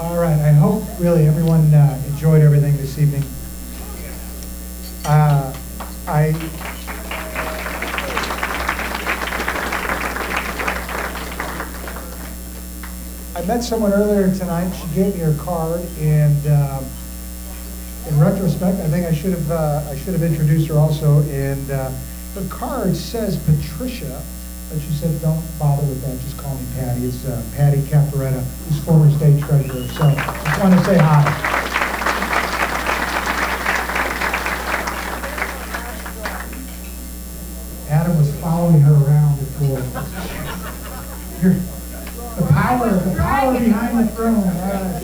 All right, I hope really everyone enjoyed everything this evening. I met someone earlier tonight. She gave me her card, and in retrospect, I think I should have introduced her also. And her card says Patricia, but she said don't bother with that. Just call me Patty. It's Patty Cafaretta, who's former state treasurer. So just want to say hi. Adam was following her around before. The power behind the throne. All right.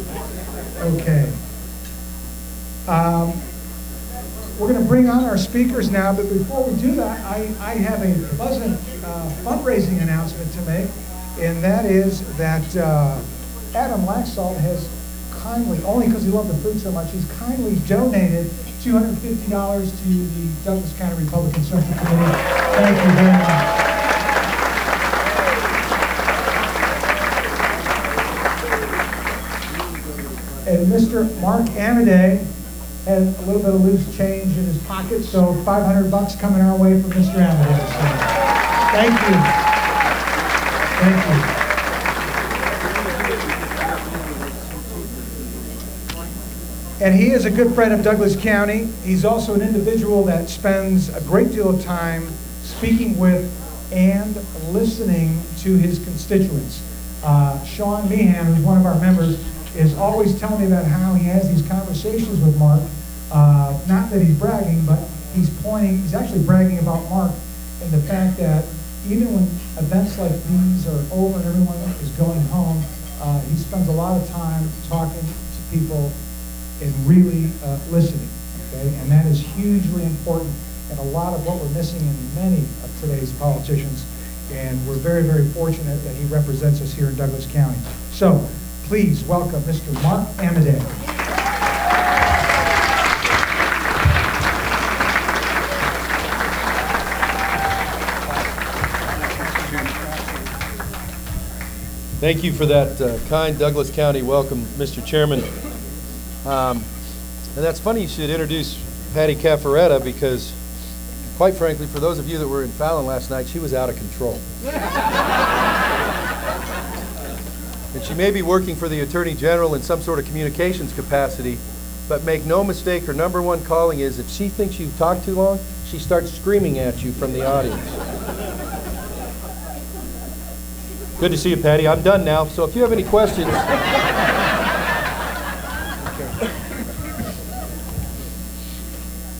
Okay. We're going to bring on our speakers now, but before we do that, I have a pleasant fundraising announcement to make, and that is that Adam Laxalt has kindly, only because he loved the food so much, he's kindly donated $250 to the Douglas County Republican Central Committee. Thank you very much. And Mr. Mark Amadei had a little bit of loose change in his pocket, so $500 coming our way from Mr. Amadei. So, thank you. Thank you. And he is a good friend of Douglas County. He's also an individual that spends a great deal of time speaking with and listening to his constituents. Sean Meehan, who's one of our members, is always telling me about how he has these conversations with Mark. Not that he's bragging, but he's actually bragging about Mark and the fact that even when events like these are over and everyone is going home, he spends a lot of time talking to people and really listening, okay? And that is hugely important and a lot of what we're missing in many of today's politicians. And we're very, very fortunate that he represents us here in Douglas County. So, please welcome Mr. Mark Amadei. Thank you for that kind Douglas County welcome, Mr. Chairman. And that's funny you should introduce Patty Cafaretta because, quite frankly, for those of you that were in Fallon last night, she was out of control. And she may be working for the Attorney General in some sort of communications capacity, but make no mistake, her number one calling is if she thinks you've talked too long, she starts screaming at you from the audience. Good to see you, Patty. I'm done now, so if you have any questions.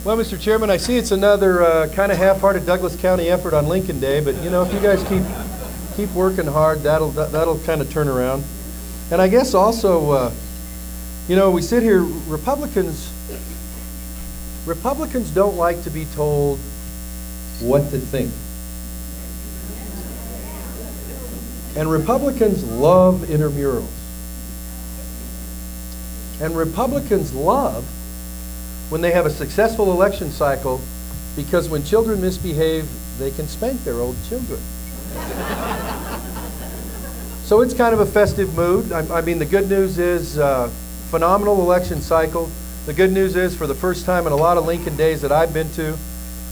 Well, Mr. Chairman, I see it's another kind of half-hearted Douglas County effort on Lincoln Day, but you know, if you guys keep working hard, that'll kind of turn around. And I guess also, you know, we sit here, Republicans don't like to be told what to think. And Republicans love intramurals. And Republicans love when they have a successful election cycle because when children misbehave, they can spank their old children. So it's kind of a festive mood. I mean, the good news is phenomenal election cycle. The good news is for the first time in a lot of Lincoln Days that I've been to,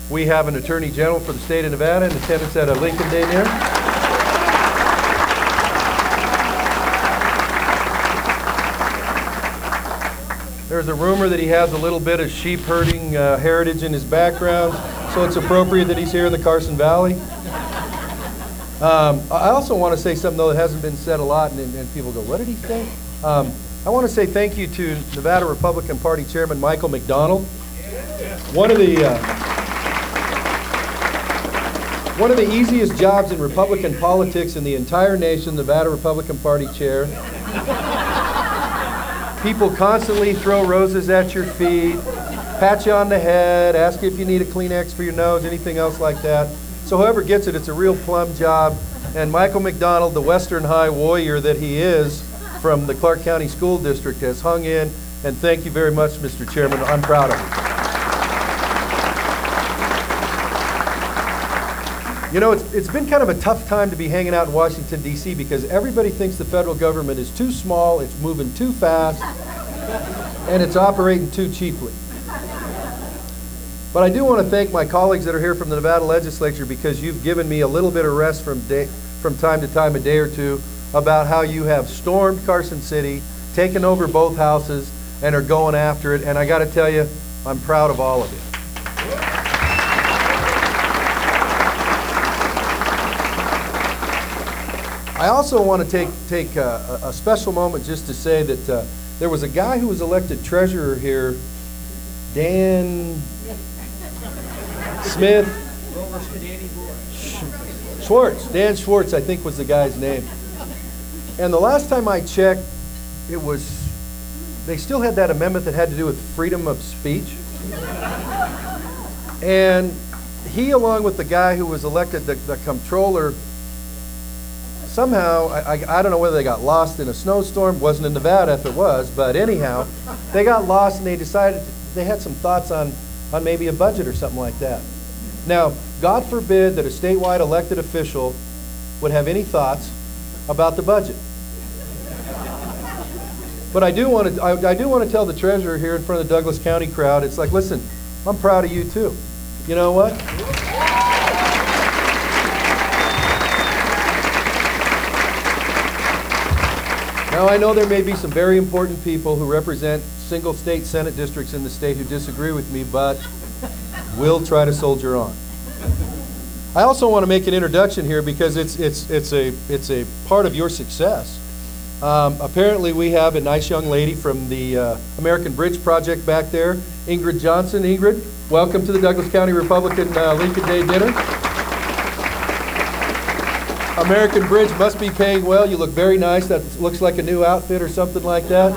we have an Attorney General for the state of Nevada in attendance at a Lincoln Day there. There's a rumor that he has a little bit of sheep herding heritage in his background, so it's appropriate that he's here in the Carson Valley. I also want to say something, though, that hasn't been said a lot, and people go, what did he say? I want to say thank you to Nevada Republican Party Chairman Michael McDonald. One of the easiest jobs in Republican politics in the entire nation, Nevada Republican Party Chair. People constantly throw roses at your feet, pat you on the head, ask you if you need a Kleenex for your nose, anything else like that. So whoever gets it, it's a real plum job. And Michael McDonald, the Western High warrior that he is from the Clark County School District, has hung in. And thank you very much, Mr. Chairman. I'm proud of You know, it's been kind of a tough time to be hanging out in Washington, D.C. because everybody thinks the federal government is too small, it's moving too fast, and it's operating too cheaply. But I do want to thank my colleagues that are here from the Nevada legislature because you've given me a little bit of rest from time to time, a day or two, about how you have stormed Carson City, taken over both houses, and are going after it. And I got to tell you, I'm proud of all of you. I also want to take a special moment just to say that there was a guy who was elected treasurer here, Dan Smith Schwartz. Dan Schwartz, I think, was the guy's name. And the last time I checked, they still had that amendment that had to do with freedom of speech. And he, along with the guy who was elected the comptroller, somehow, I don't know whether they got lost in a snowstorm. Wasn't in Nevada if it was, but anyhow, they got lost and they decided they had some thoughts on maybe a budget or something like that. Now, God forbid that a statewide elected official would have any thoughts about the budget. But I do want to tell the treasurer here in front of the Douglas County crowd, it's like, listen, I'm proud of you too. You know what? Now, I know there may be some very important people who represent single state Senate districts in the state who disagree with me, but we'll try to soldier on. I also want to make an introduction here because it's a part of your success. Apparently, we have a nice young lady from the American Bridge Project back there, Ingrid Johnson. Ingrid, welcome to the Douglas County Republican Lincoln Day dinner. American Bridge must be paying well. You look very nice. That looks like a new outfit or something like that.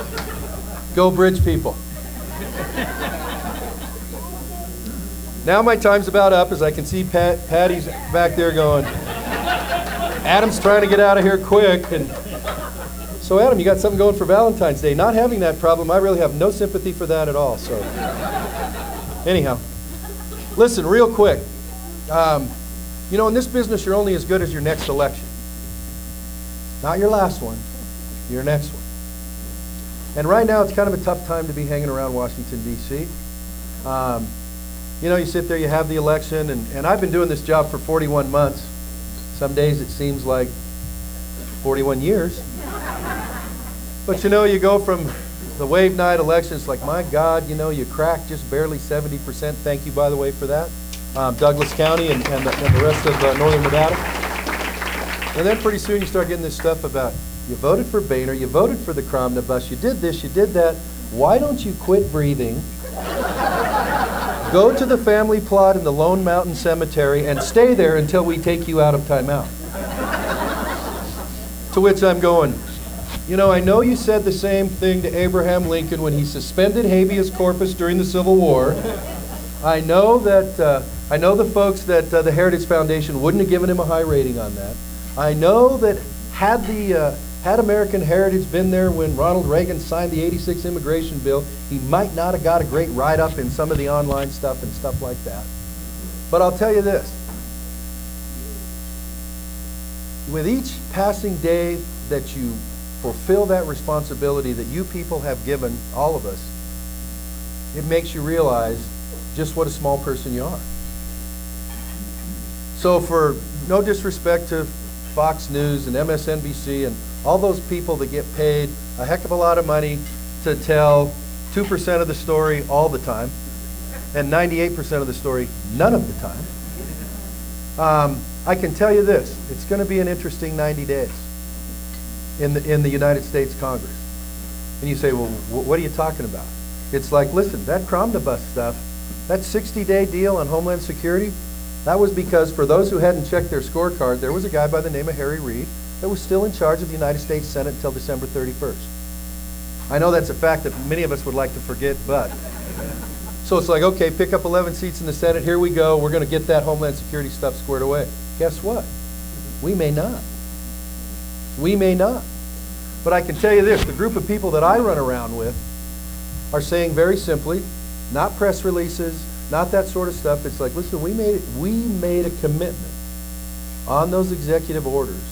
Go Bridge people. Now my time's about up, as I can see Patty's back there going, Adam's trying to get out of here quick. And so Adam, you got something going for Valentine's Day. Not having that problem, I really have no sympathy for that at all. So anyhow, listen real quick. You know, in this business, you're only as good as your next election. Not your last one, your next one. And right now, it's kind of a tough time to be hanging around Washington, D.C. You know, you sit there, you have the election, and I've been doing this job for 41 months. Some days it seems like 41 years. But you know, you go from the wave night elections, like, my God, you know, you cracked just barely 70%. Thank you, by the way, for that. Douglas County and the rest of northern Nevada. And then pretty soon you start getting this stuff about, you voted for Boehner, you voted for the Cromnibus, you did this, you did that. Why don't you quit breathing, go to the family plot in the Lone Mountain Cemetery and stay there until we take you out of timeout? To which I'm going, you know, I know you said the same thing to Abraham Lincoln when he suspended habeas corpus during the Civil War. I know that I know the folks that the Heritage Foundation wouldn't have given him a high rating on that. I know that had American Heritage been there when Ronald Reagan signed the '86 immigration bill, he might not have got a great write-up in some of the online stuff and stuff like that. But I'll tell you this. With each passing day that you fulfill that responsibility that you people have given all of us, it makes you realize just what a small person you are. So for no disrespect to Fox News and MSNBC and all those people that get paid a heck of a lot of money to tell 2% of the story all the time and 98% of the story none of the time, I can tell you this, it's going to be an interesting 90 days in the United States Congress. And you say, well, what are you talking about? It's like, listen, that Cromnibus stuff, that 60-day deal on Homeland Security, that was because for those who hadn't checked their scorecard, there was a guy by the name of Harry Reid that was still in charge of the United States Senate until December 31st. I know that's a fact that many of us would like to forget, but so it's like, okay, pick up 11 seats in the Senate, here we go, we're going to get that Homeland Security stuff squared away. Guess what? We may not. We may not. But I can tell you this, the group of people that I run around with are saying very simply, not press releases, not that sort of stuff. It's like, listen, we made a commitment on those executive orders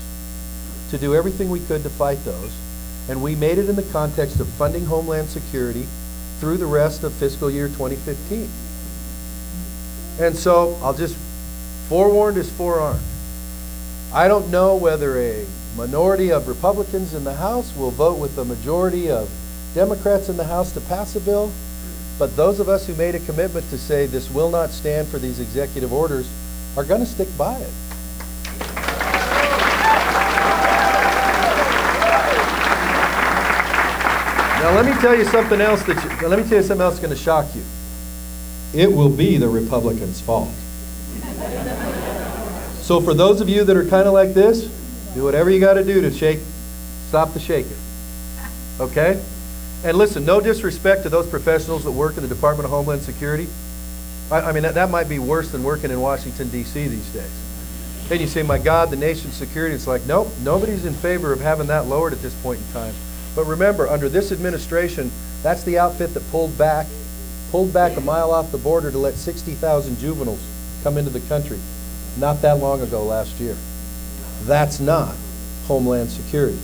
to do everything we could to fight those, and we made it in the context of funding Homeland Security through the rest of fiscal year 2015. And so I'll just, forewarned is forearmed. I don't know whether a minority of Republicans in the House will vote with a majority of Democrats in the House to pass a bill, but those of us who made a commitment to say this will not stand for these executive orders are going to stick by it. Now let me tell you something else that's going to shock you. It will be the Republicans' fault. So for those of you that are kind of like this, do whatever you got to do to stop the shaking. Okay? And listen, no disrespect to those professionals that work in the Department of Homeland Security. I mean, that might be worse than working in Washington, D.C. these days. And you say, my God, the nation's security. It's like, nope, nobody's in favor of having that lowered at this point in time. But remember, under this administration, that's the outfit that pulled back a mile off the border to let 60,000 juveniles come into the country not that long ago last year. That's not Homeland Security.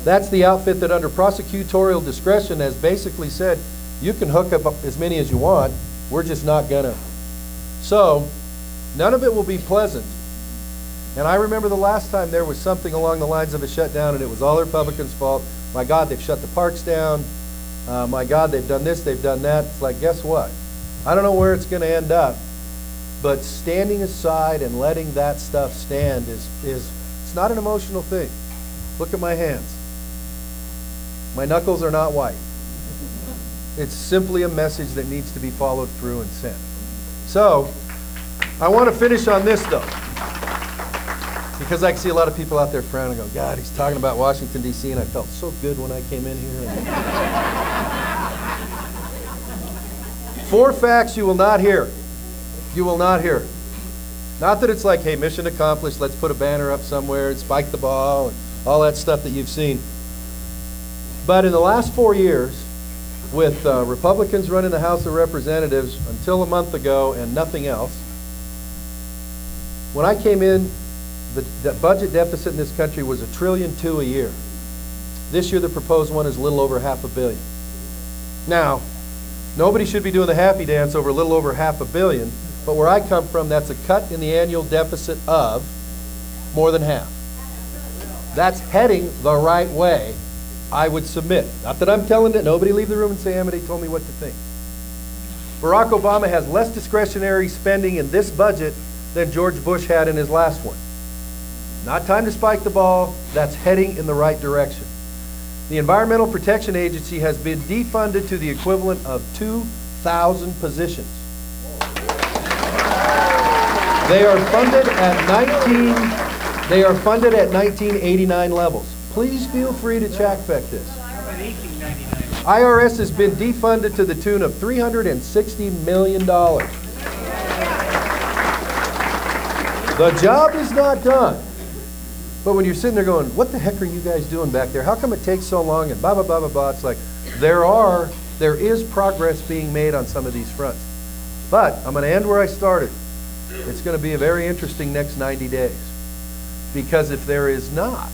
That's the outfit that under prosecutorial discretion has basically said, you can hook up as many as you want, we're just not gonna. So, none of it will be pleasant. And I remember the last time there was something along the lines of a shutdown and it was all the Republicans' fault. My God, they've shut the parks down. My God, they've done this, they've done that. It's like, guess what? I don't know where it's going to end up, but standing aside and letting that stuff stand it's not an emotional thing. Look at my hands. My knuckles are not white. It's simply a message that needs to be followed through and sent. So, I want to finish on this though, because I can see a lot of people out there frowning and go, God, he's talking about Washington, D.C., and I felt so good when I came in here. 4 facts you will not hear. You will not hear. Not that it's like, hey, mission accomplished, let's put a banner up somewhere and spike the ball and all that stuff that you've seen. But in the last 4 years, with Republicans running the House of Representatives until a month ago and nothing else, when I came in, the budget deficit in this country was $1.2 trillion a year. This year the proposed one is a little over $500 million. Now, nobody should be doing the happy dance over a little over $500 million, but where I come from, that's a cut in the annual deficit of more than half. That's heading the right way, I would submit. Not that I'm telling it, nobody leave the room and say, Amity told me what to think. Barack Obama has less discretionary spending in this budget than George Bush had in his last one. Not time to spike the ball, that's heading in the right direction. The Environmental Protection Agency has been defunded to the equivalent of 2,000 positions. They are funded at 1989 levels. Please feel free to check this. IRS has been defunded to the tune of $360 million. The job is not done. But when you're sitting there going, what the heck are you guys doing back there? How come it takes so long? And blah, blah, blah, blah, blah. It's like, there is progress being made on some of these fronts. But I'm going to end where I started. It's going to be a very interesting next 90 days. Because if there is not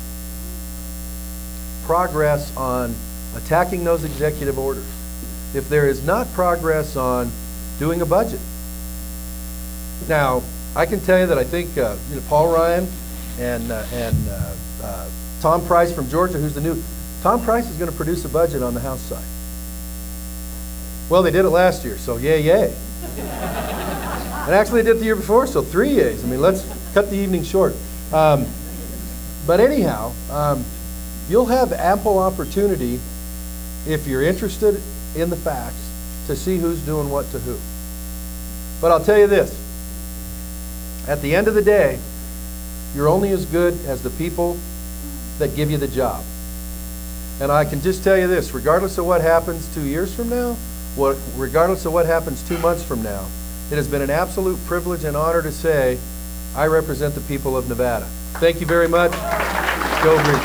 progress on attacking those executive orders, if there is not progress on doing a budget. Now, I can tell you that I think Paul Ryan and Tom Price from Georgia, who's the new, Tom Price is going to produce a budget on the House side. Well, they did it last year, so yay, yay. And actually they did it the year before, so 3 yays. I mean, let's cut the evening short. But anyhow, you'll have ample opportunity, if you're interested in the facts, to see who's doing what to who. But I'll tell you this. At the end of the day, you're only as good as the people that give you the job. And I can just tell you this, regardless of what happens 2 years from now, regardless of what happens 2 months from now, it has been an absolute privilege and honor to say, I represent the people of Nevada. Thank you very much. Go Green.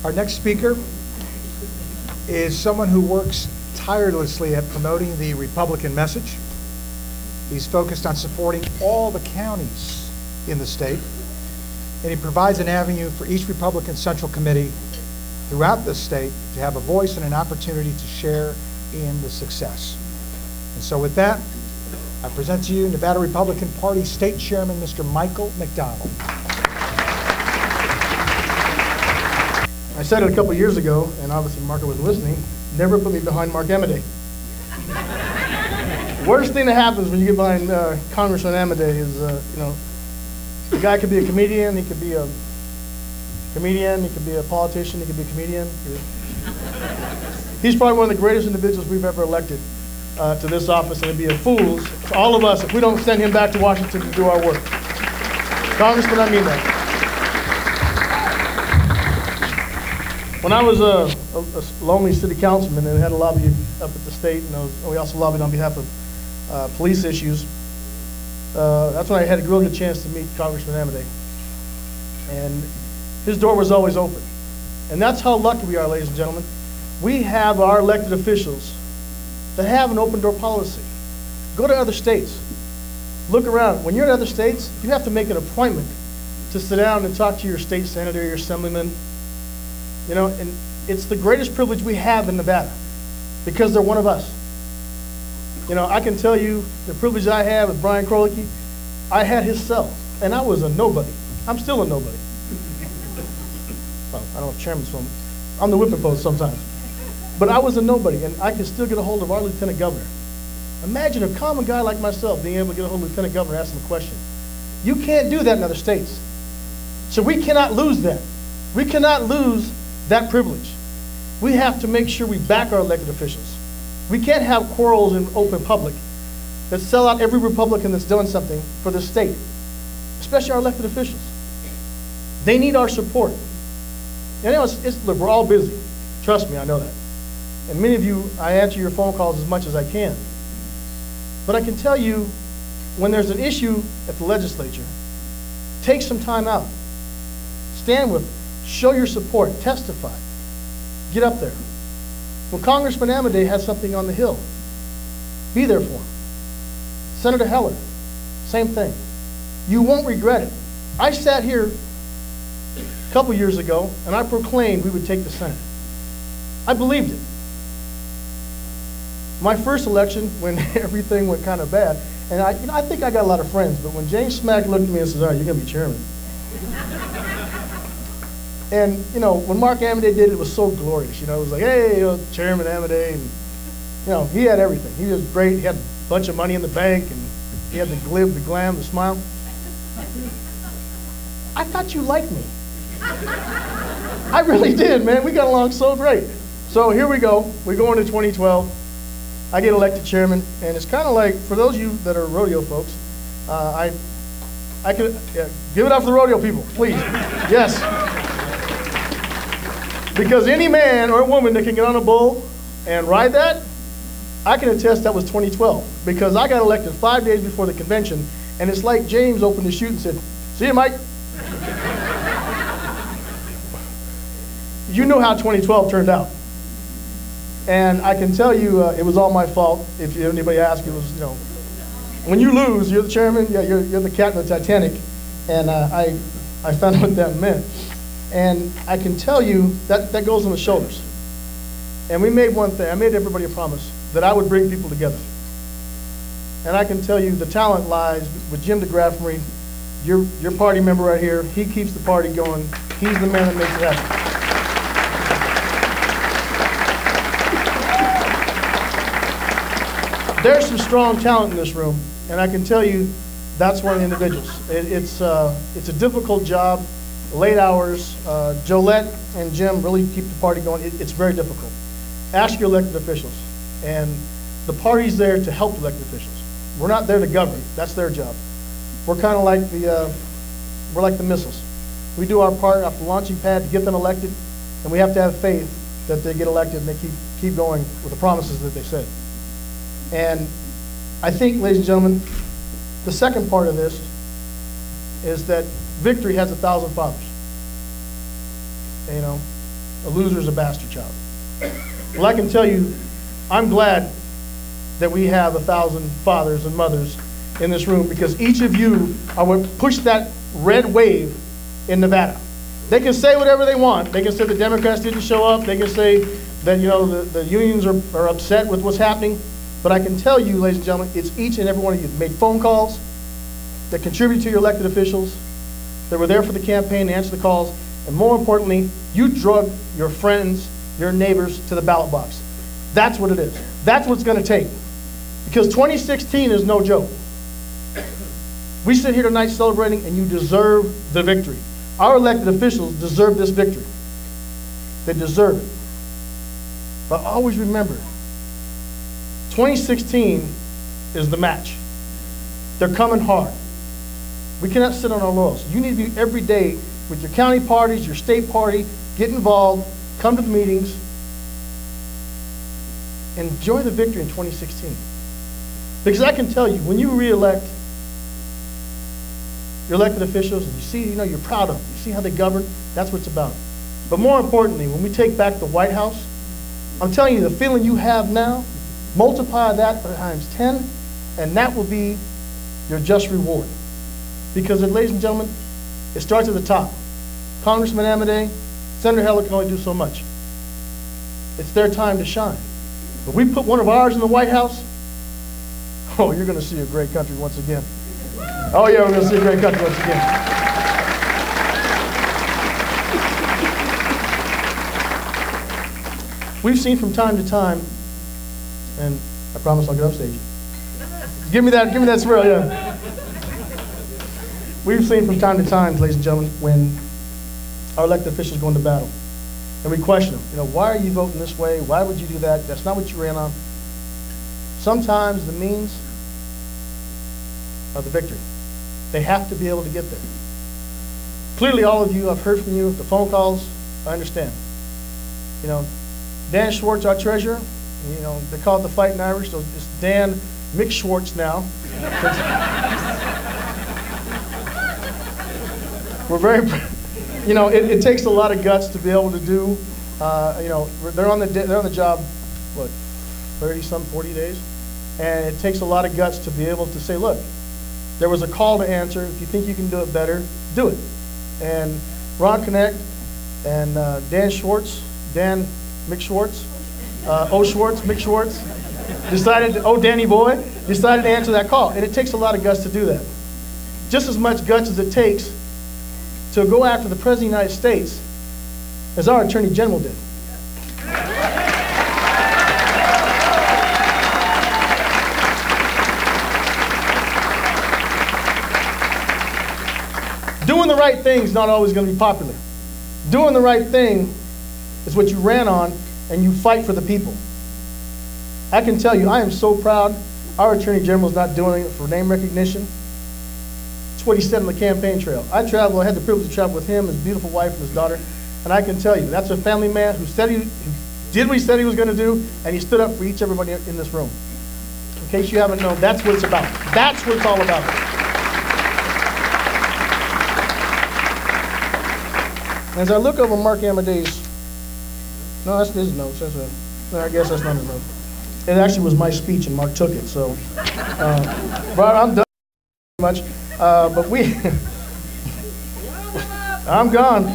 Our next speaker is someone who works tirelessly at promoting the Republican message. He's focused on supporting all the counties in the state, and he provides an avenue for each Republican Central Committee throughout the state to have a voice and an opportunity to share in the success. And so with that, I present to you Nevada Republican Party State Chairman, Mr. Michael McDonald. I said it a couple years ago, and obviously Marco was listening, never put me behind Mark Amodei. Worst thing that happens when you get behind Congressman Amodei is, the guy could be a comedian, he could be a politician, he could be a comedian. He's probably one of the greatest individuals we've ever elected to this office, and it'd be a fool's to all of us if we don't send him back to Washington to do our work. Congressman, I mean that. When I was a lonely city councilman and had a lobby up at the state, and we also lobbied on behalf of police issues, that's when I had a real good chance to meet Congressman Amodei. And his door was always open. And that's how lucky we are, ladies and gentlemen. We have our elected officials that have an open door policy. Go to other states. Look around. When you're in other states, you have to make an appointment to sit down and talk to your state senator, your assemblyman. And it's the greatest privilege we have in Nevada because they're one of us. I can tell you the privilege I have with Brian Krolicki. I had his cell, and I was a nobody. I'm still a nobody. Well, I don't know if chairman's phone. I'm the whipping post sometimes. But I was a nobody, and I could still get a hold of our lieutenant governor. Imagine a common guy like myself being able to get a hold of lieutenant governor and ask him a question. You can't do that in other states. So we cannot lose that. We cannot lose that privilege. We have to make sure we back our elected officials. We can't have quarrels in open public that sell out every Republican that's done something for the state, especially our elected officials. They need our support. Look, we're all busy. Trust me, I know that. And many of you, I answer your phone calls as much as I can. But I can tell you, when there's an issue at the legislature, take some time out. Stand with them. Show your support. Testify. Get up there. When Congressman Amodei has something on the Hill, be there for him. Senator Heller, same thing. You won't regret it. I sat here a couple years ago, and I proclaimed we would take the Senate. I believed it. My first election, when everything went kind of bad, and I think I got a lot of friends, but when James Smack looked at me and says, all right, you're going to be chairman. And, when Mark Amodei did it, it was so glorious. It was like, hey, Chairman Amodei, and, he had everything. He was great. He had a bunch of money in the bank, and he had the glib, the glam, the smile. I thought you liked me. I really did, man. We got along so great. So here we go. We go into 2012. I get elected chairman, and it's kind of like, for those of you that are rodeo folks, I could give it up for the rodeo people, please. Yes. Because any man or woman that can get on a bull and ride that, I can attest that was 2012. Because I got elected 5 days before the convention, and it's like James opened the chute and said, see you, Mike. You know how 2012 turned out. And I can tell you it was all my fault. If anybody asks, it was, when you lose, you're the chairman, you're the captain of the Titanic. And I found out what that meant. And I can tell you that goes on the shoulders. And we made one thing. I made everybody a promise that I would bring people together. And I can tell you the talent lies with Jim DeGraff, your party member right here. He keeps the party going. He's the man that makes it happen. There's some strong talent in this room, and I can tell you that's one of the individuals. It's a difficult job. Late hours. Jolette and Jim really keep the party going. It's very difficult. Ask your elected officials. And the party's there to help elected officials. We're not there to govern. That's their job. We're kind of like we're like the missiles. We do our part off the launching pad to get them elected, and we have to have faith that they get elected and they keep going with the promises that they said. And I think, ladies and gentlemen, the second part of this is that victory has 1,000 fathers. A loser's a bastard child. Well, I can tell you, I'm glad that we have 1,000 fathers and mothers in this room, because each of you are what pushed that red wave in Nevada. They can say whatever they want. They can say the Democrats didn't show up. They can say that, you know, the unions are upset with what's happening. But I can tell you, ladies and gentlemen, it's each and every one of you that made phone calls, that contributed to your elected officials, that were there for the campaign to answer the calls, and more importantly, you drug your friends, your neighbors to the ballot box. That's what it is. That's what it's going to take. Because 2016 is no joke. We sit here tonight celebrating, and you deserve the victory. Our elected officials deserve this victory. They deserve it. But always remember, 2016 is the match. They're coming hard. We cannot sit on our laurels. You need to be every day with your county parties, your state party, get involved, come to the meetings, enjoy the victory in 2016. Because I can tell you, when you re-elect your elected officials, and you see, you know, you're proud of them, you see how they govern, that's what it's about. But more importantly, when we take back the White House, I'm telling you, the feeling you have now, multiply that times 10, and that will be your just reward. Because, ladies and gentlemen, it starts at the top. Congressman Amedee, Senator Heller can only do so much. It's their time to shine. But we put one of ours in the White House, oh, you're going to see a great country once again. Oh, yeah, we're going to see a great country once again. We've seen from time to time, and I promise I'll get up stage. Give me that swirl, yeah. We've seen from time to time, ladies and gentlemen, when our elected officials go into battle, and we question them. You know, why are you voting this way? Why would you do that? That's not what you ran on. Sometimes the means are the victory. They have to be able to get there. Clearly, all of you, I've heard from you, the phone calls, I understand. You know, Dan Schwartz, our treasurer, you know, they call it the Fighting Irish, so it's Dan McSchwartz now. We're very, you know, it takes a lot of guts to be able to do, you know, they're on the job, what, 30-some, 40 days? And it takes a lot of guts to be able to say, look, there was a call to answer. If you think you can do it better, do it. And Ron Connect and Dan McSchwartz, McSchwartz, decided, Danny Boy, decided to answer that call. And it takes a lot of guts to do that. Just as much guts as it takes to go after the President of the United States as our Attorney General did. Doing the right thing is not always going to be popular. Doing the right thing is what you ran on, and you fight for the people. I can tell you, I am so proud. Our Attorney General is not doing it for name recognition. It's what he said on the campaign trail. I had the privilege to travel with him, his beautiful wife, and his daughter, and I can tell you, that's a family man who did what he said he was going to do, and he stood up for each and everybody in this room. In case you haven't known, that's what it's about. That's what it's all about. As I look over Mark Amadee's, no, that's his notes. No, I guess that's not his notes. It actually was my speech, and Mark took it. So, but I'm done much. But I'm gone.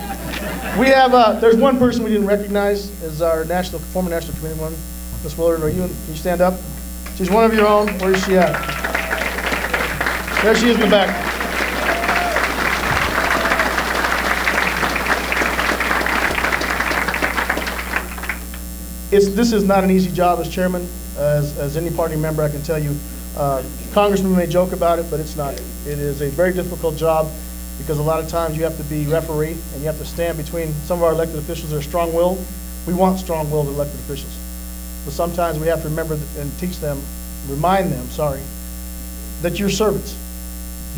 We have. There's one person we didn't recognize as our former national committee woman, Miss Willard. Can you stand up? She's one of your own. Where is she at? There she is in the back. This is not an easy job as chairman. As any party member, I can tell you, congressmen may joke about it, but it's not. It is a very difficult job because a lot of times you have to be referee and you have to stand between some of our elected officials that are strong-willed. We want strong-willed elected officials. But sometimes we have to remember and teach them, remind them, that you're servants.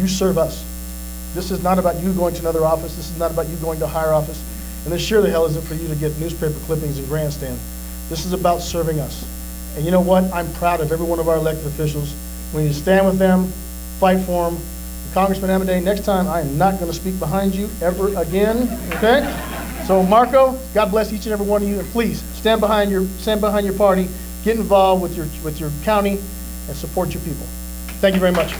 You serve us. This is not about you going to another office. This is not about you going to a higher office. And this sure the hell isn't for you to get newspaper clippings and grandstand. This is about serving us. And you know what? I'm proud of every one of our elected officials. We need to stand with them, fight for them. Congressman Amedee, next time I am not going to speak behind you ever again, okay? So Marco, God bless each and every one of you, and please stand behind your party get involved with your county, and support your people. Thank you very much.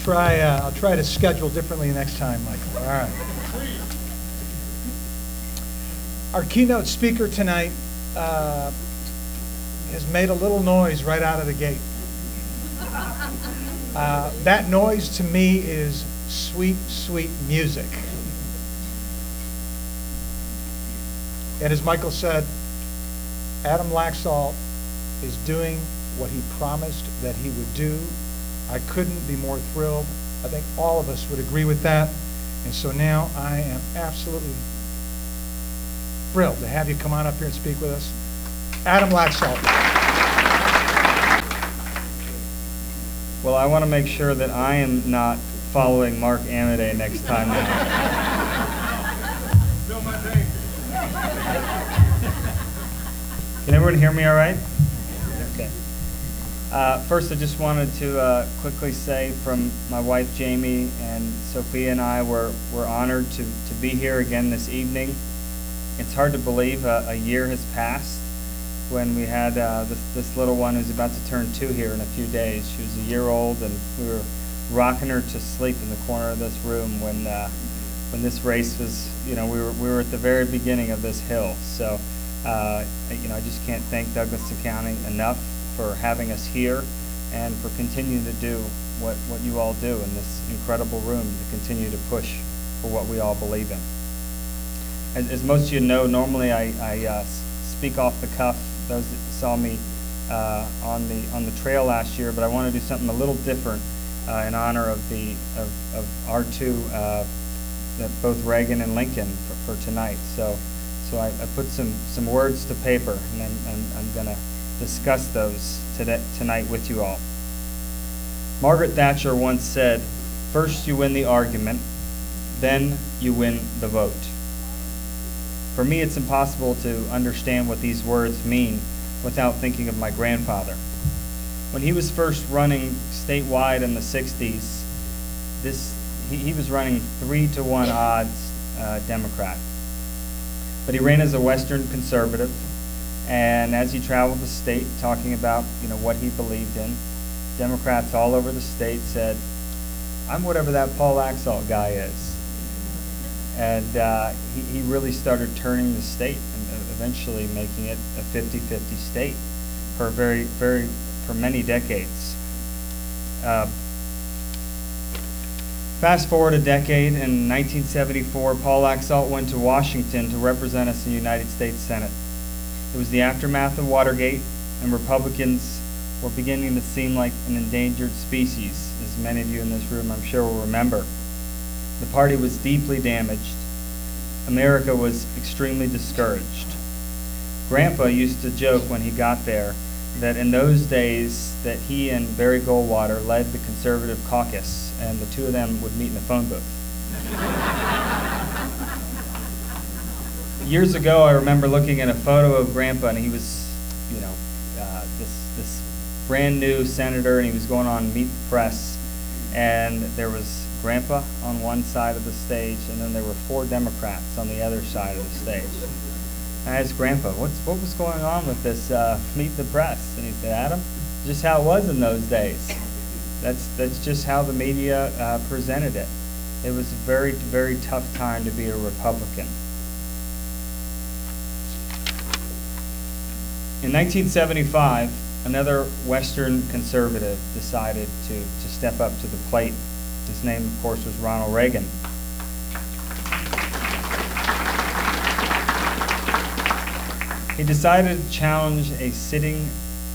I'll try to schedule differently next time, Michael. All right. Our keynote speaker tonight has made a little noise right out of the gate. That noise to me is sweet, sweet music. And as Michael said, Adam Laxalt is doing what he promised that he would do. I couldn't be more thrilled. I think all of us would agree with that. And so now I am absolutely thrilled to have you come on up here and speak with us. Adam Laxalt. Well, I want to make sure that I am not following Mark Amodei next time now. Can everyone hear me all right? Okay. First, I just wanted to quickly say from my wife Jamie and Sophia and I, we're honored to be here again this evening. It's hard to believe a year has passed when we had this little one who's about to turn 2 here in a few days. She was a year old, and we were rocking her to sleep in the corner of this room when this race was, we were at the very beginning of this hill. So, I just can't thank Douglaston County enough for having us here and for continuing to do what you all do in this incredible room to continue to push for what we all believe in. As most of you know, normally I speak off the cuff. Those that saw me on the trail last year, but I want to do something a little different in honor of our two, both Reagan and Lincoln for tonight. So I put some words to paper, and I'm going to discuss those tonight with you all. Margaret Thatcher once said, "First you win the argument, then you win the vote." For me, it's impossible to understand what these words mean without thinking of my grandfather. When he was first running statewide in the 60s, he was running 3-to-1 odds Democrat. But he ran as a Western conservative, and as he traveled the state talking about what he believed in, Democrats all over the state said, "I'm whatever that Paul Laxalt guy is." And he really started turning the state and eventually making it a 50-50 state for for many decades. Fast forward a decade, in 1974, Paul Laxalt went to Washington to represent us in the United States Senate. It was the aftermath of Watergate, and Republicans were beginning to seem like an endangered species, as many of you in this room I'm sure will remember. The party was deeply damaged. America was extremely discouraged. Grandpa used to joke when he got there that in those days that he and Barry Goldwater led the conservative caucus, and the two of them would meet in the phone booth. Years ago, I remember looking at a photo of Grandpa, and he was, this brand new senator, and he was going on Meet the Press, and there was Grandpa on one side of the stage, and then there were 4 Democrats on the other side of the stage. I asked Grandpa, what was going on with this Meet the Press? And he said, "Adam, just how it was in those days. That's just how the media presented it. It was a very, very tough time to be a Republican." In 1975, another Western conservative decided to step up to the plate. His name, of course, was Ronald Reagan. He decided to challenge a sitting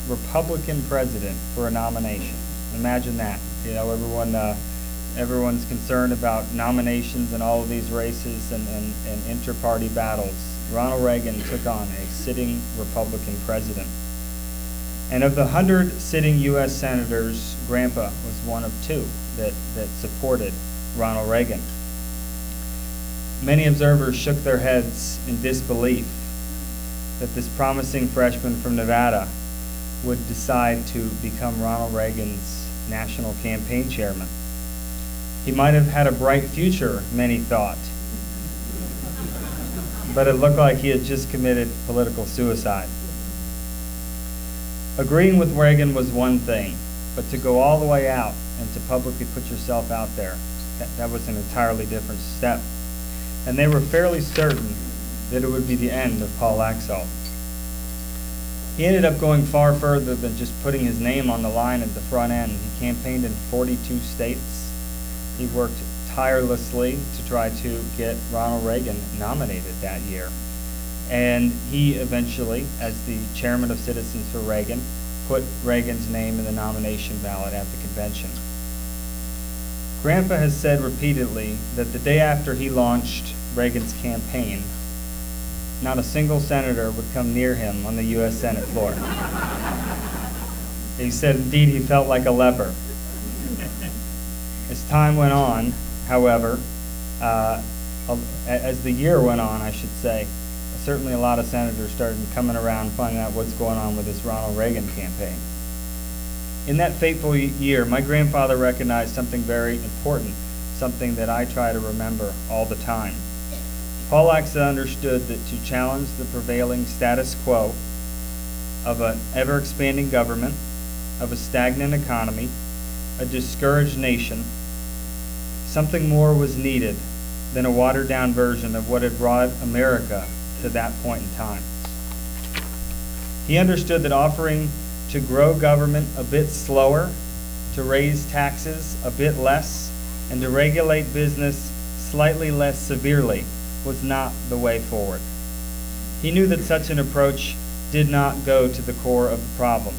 Republican president for a nomination. Imagine that. Everyone's concerned about nominations and all of these races and inter-party battles. Ronald Reagan took on a sitting Republican president. And of the 100 sitting U.S. senators, Grandpa was one of 2 that supported Ronald Reagan. Many observers shook their heads in disbelief that this promising freshman from Nevada would decide to become Ronald Reagan's national campaign chairman. He might have had a bright future, many thought, but it looked like he had just committed political suicide. Agreeing with Reagan was one thing, but to go all the way out and to publicly put yourself out there, that was an entirely different step. And they were fairly certain that it would be the end of Paul Laxalt. He ended up going far further than just putting his name on the line at the front end. He campaigned in 42 states. He worked tirelessly to try to get Ronald Reagan nominated that year. And he eventually, as the chairman of Citizens for Reagan, put Reagan's name in the nomination ballot at the convention. Grandpa has said repeatedly that the day after he launched Reagan's campaign, not a single senator would come near him on the U.S. Senate floor. He said, indeed, he felt like a leper. As time went on, however, as the year went on, I should say, certainly a lot of senators started coming around finding out what's going on with this Ronald Reagan campaign. In that fateful year, my grandfather recognized something very important, something that I try to remember all the time. Paul Laxalt understood that to challenge the prevailing status quo of an ever-expanding government, of a stagnant economy, a discouraged nation, something more was needed than a watered-down version of what had brought America to that point in time. He understood that offering to grow government a bit slower, to raise taxes a bit less, and to regulate business slightly less severely was not the way forward. He knew that such an approach did not go to the core of the problem.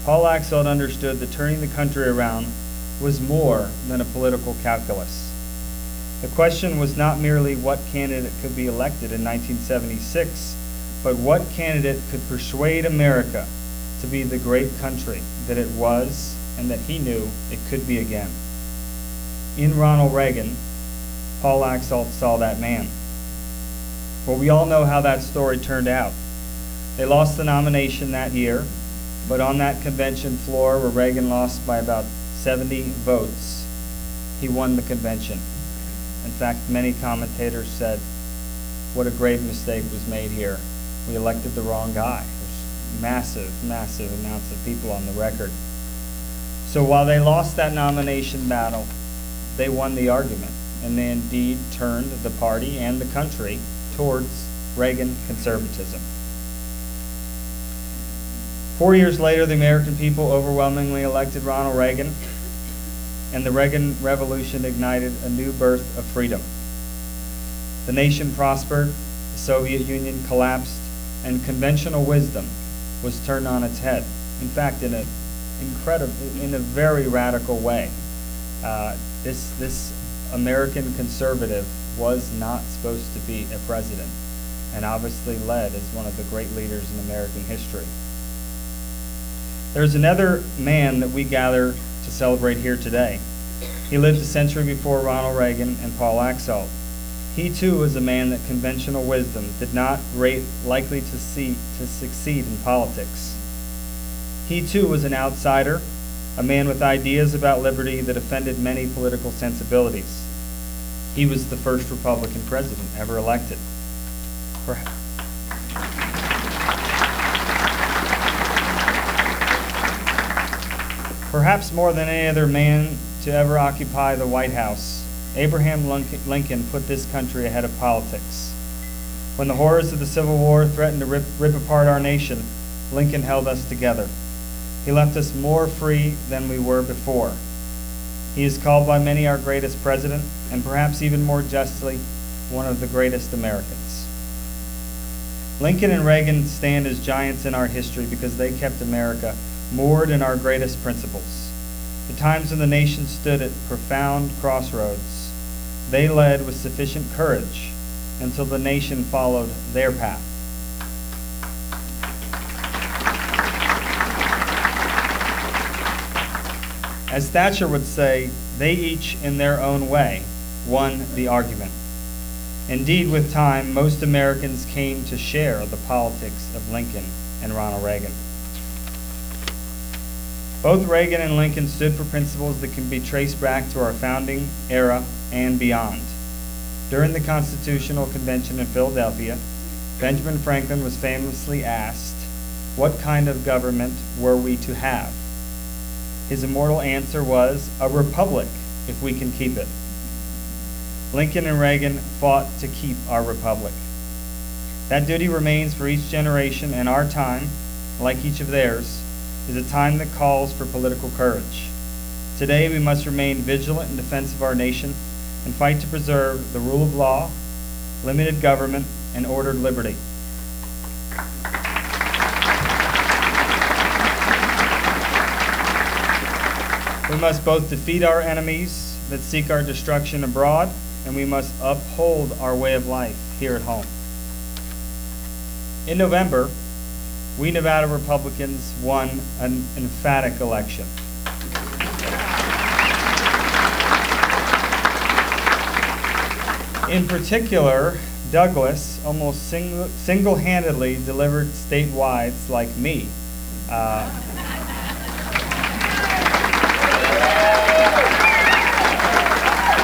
Paul Laxalt understood that turning the country around was more than a political calculus. The question was not merely what candidate could be elected in 1976, but what candidate could persuade America to be the great country that it was and that he knew it could be again. In Ronald Reagan, Paul Laxalt saw that man. Well, we all know how that story turned out. They lost the nomination that year, but on that convention floor where Reagan lost by about 70 votes, he won the convention. In fact, many commentators said, what a grave mistake was made here. We elected the wrong guy. There's massive, massive amounts of people on the record. So while they lost that nomination battle, they won the argument, and they indeed turned the party and the country towards Reagan conservatism. 4 years later, the American people overwhelmingly elected Ronald Reagan, and the Reagan Revolution ignited a new birth of freedom. The nation prospered, the Soviet Union collapsed, and conventional wisdom was turned on its head. In fact, in a very radical way. This American conservative was not supposed to be a president, and obviously led as one of the great leaders in American history. There's another man that we gather to celebrate here today. He lived a century before Ronald Reagan and Paul Laxalt. He too was a man that conventional wisdom did not rate likely to succeed in politics. He too was an outsider, a man with ideas about liberty that offended many political sensibilities. He was the first Republican president ever elected. Perhaps more than any other man to ever occupy the White House, Abraham Lincoln put this country ahead of politics. When the horrors of the Civil War threatened to rip apart our nation, Lincoln held us together. He left us more free than we were before. He is called by many our greatest president, and perhaps even more justly, one of the greatest Americans. Lincoln and Reagan stand as giants in our history because they kept America moored in our greatest principles. The times when the nation stood at profound crossroads, they led with sufficient courage until the nation followed their path. As Thatcher would say, they each, in their own way, won the argument. Indeed, with time, most Americans came to share the politics of Lincoln and Ronald Reagan. Both Reagan and Lincoln stood for principles that can be traced back to our founding era and beyond. During the Constitutional Convention in Philadelphia, Benjamin Franklin was famously asked, "What kind of government were we to have?" His immortal answer was, "A republic, if we can keep it." Lincoln and Reagan fought to keep our republic. That duty remains for each generation, and our time, like each of theirs, is a time that calls for political courage. Today we must remain vigilant in defense of our nation and fight to preserve the rule of law, limited government, and ordered liberty. We must both defeat our enemies that seek our destruction abroad, and we must uphold our way of life here at home. In November, we Nevada Republicans won an emphatic election. In particular, Douglas almost single-handedly delivered statewides like me.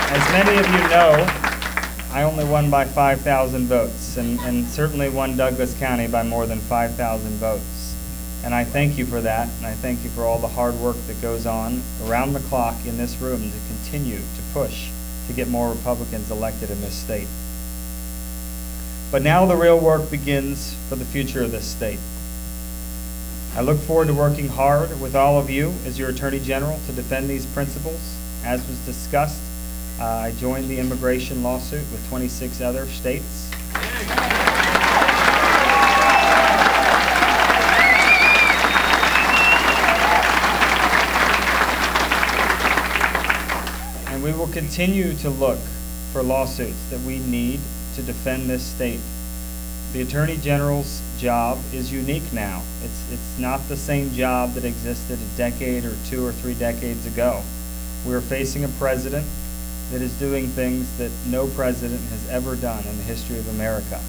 As many of you know, I only won by 5,000 votes, and certainly won Douglas County by more than 5,000 votes. And I thank you for that, and I thank you for all the hard work that goes on around the clock in this room to continue to push to get more Republicans elected in this state. But now the real work begins for the future of this state. I look forward to working hard with all of you as your Attorney General to defend these principles. As was discussed, I joined the immigration lawsuit with 26 other states. And we will continue to look for lawsuits that we need to defend this state. The Attorney General's job is unique now. It's not the same job that existed a decade or 2 or 3 decades ago. We're facing a president that is doing things that no president has ever done in the history of America.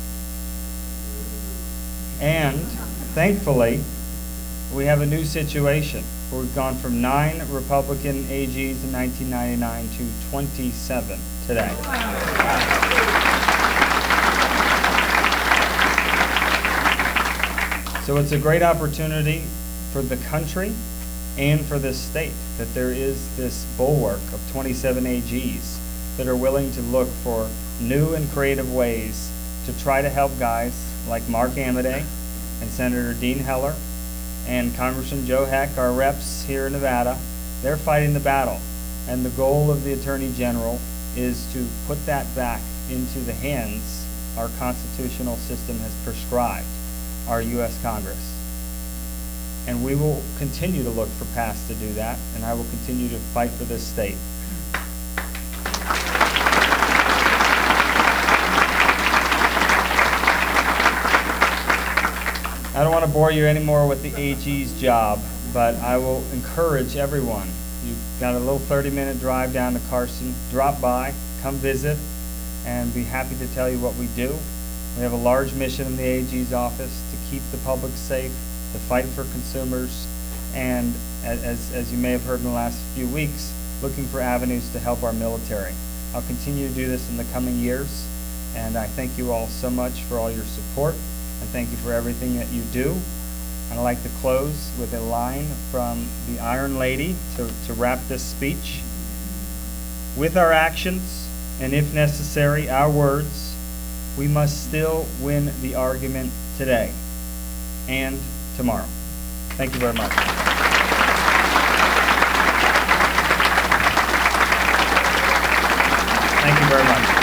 And thankfully, we have a new situation where we've gone from 9 Republican AGs in 1999 to 27 today. So it's a great opportunity for the country and for this state that there is this bulwark of 27 AGs that are willing to look for new and creative ways to try to help guys like Mark Amodei and Senator Dean Heller and Congressman Joe Heck, our reps here in Nevada. They're fighting the battle, and the goal of the Attorney General is to put that back into the hands our constitutional system has prescribed, our U.S. Congress. And we will continue to look for paths to do that, and I will continue to fight for this state. I don't want to bore you anymore with the AG's job, but I will encourage everyone. You've got a little 30-minute drive down to Carson. Drop by, come visit, and be happy to tell you what we do. We have a large mission in the AG's office to keep the public safe, to fight for consumers, and as you may have heard in the last few weeks, looking for avenues to help our military. I'll continue to do this in the coming years, and I thank you all so much for all your support, and thank you for everything that you do. And I'd like to close with a line from the Iron Lady to wrap this speech. With our actions, and if necessary, our words, we must still win the argument today and tomorrow. Thank you very much. Thank you very much.